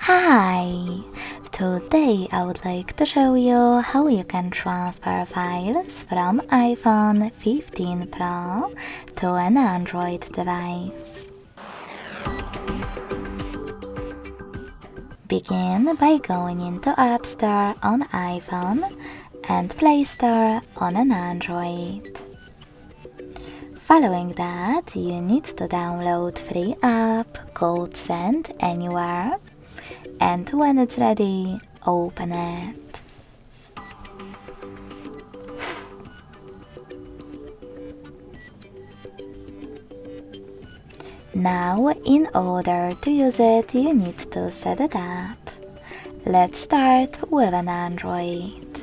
Hi! Today I would like to show you how you can transfer files from iPhone 15 Pro to an Android device. Begin by going into App Store on iPhone and Play Store on an Android. Following that, you need to download free app called Send Anywhere, and when it's ready, open it. Now, in order to use it, you need to set it up. Let's start with an Android.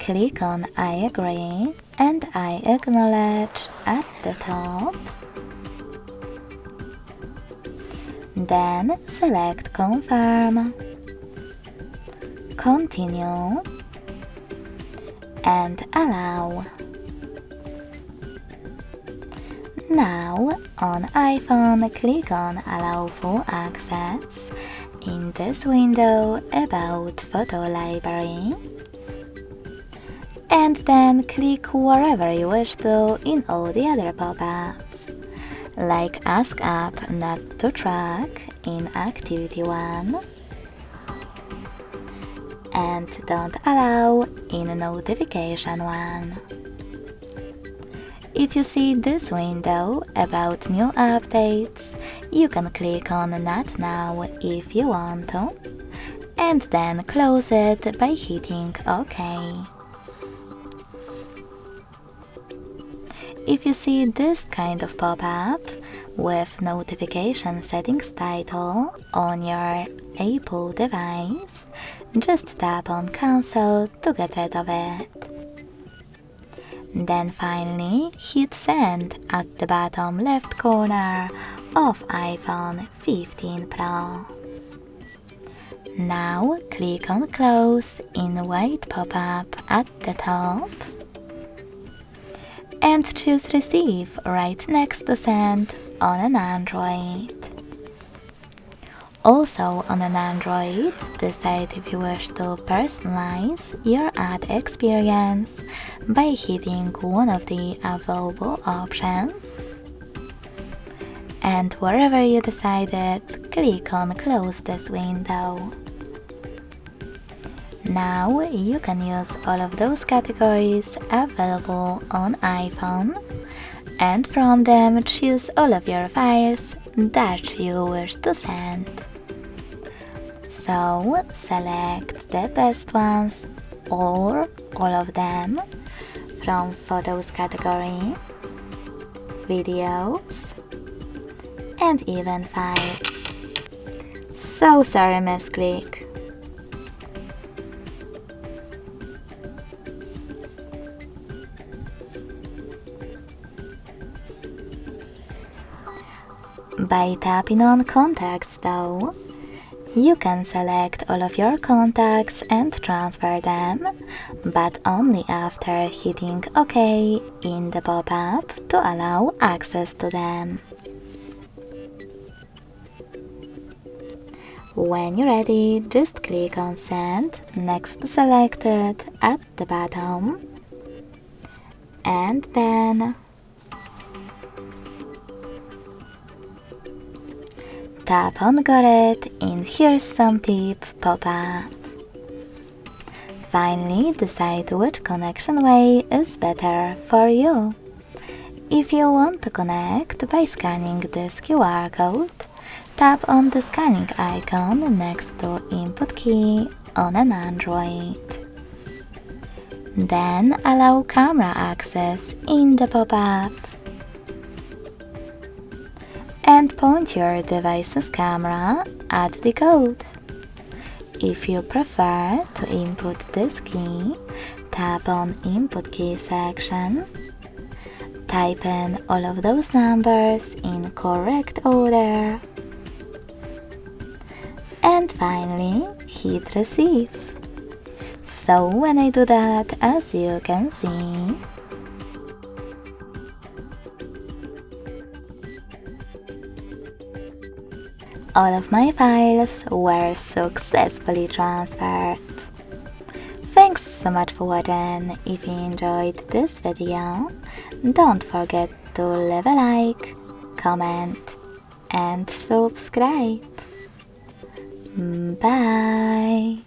Click on I agree and I acknowledge at the top. Then select Confirm, Continue, and Allow. Now, on iPhone, click on Allow Full Access in this window about Photo Library, and then click wherever you wish to in all the other pop-ups, like Ask App Not to Track in Activity 1, and Don't Allow in Notification 1. If you see this window about new updates, you can click on Not Now if you want to, and then close it by hitting OK. If you see this kind of pop-up with notification settings title on your Apple device, just tap on Cancel to get rid of it. Then finally, hit Send at the bottom left corner of iPhone 15 Pro. Now click on Close in white pop-up at the top and choose Receive right next to Send on an Android. Also on an Android, decide if you wish to personalize your ad experience by hitting one of the available options. And wherever you decided, click on Close this window. Now you can use all of those categories available on iPhone, and from them choose all of your files that you wish to send. So select the best ones or all of them from Photos category, Videos, and even Files. So sorry, misclick. By tapping on Contacts though, you can select all of your contacts and transfer them, but only after hitting OK in the pop-up to allow access to them. When you're ready, just click on Send next to Selected at the bottom, and then tap on Got It in Here's Some Tip pop-up. Finally, decide which connection way is better for you. If you want to connect by scanning this QR code, tap on the scanning icon next to Input Key on an Android. Then allow camera access in the pop-up, and point your device's camera at the code. If you prefer to input this key, tap on Input Key section, type in all of those numbers in correct order, and finally hit Receive. So when I do that, as you can see, all of my files were successfully transferred. Thanks so much for watching. If you enjoyed this video, don't forget to leave a like, comment and subscribe. Bye!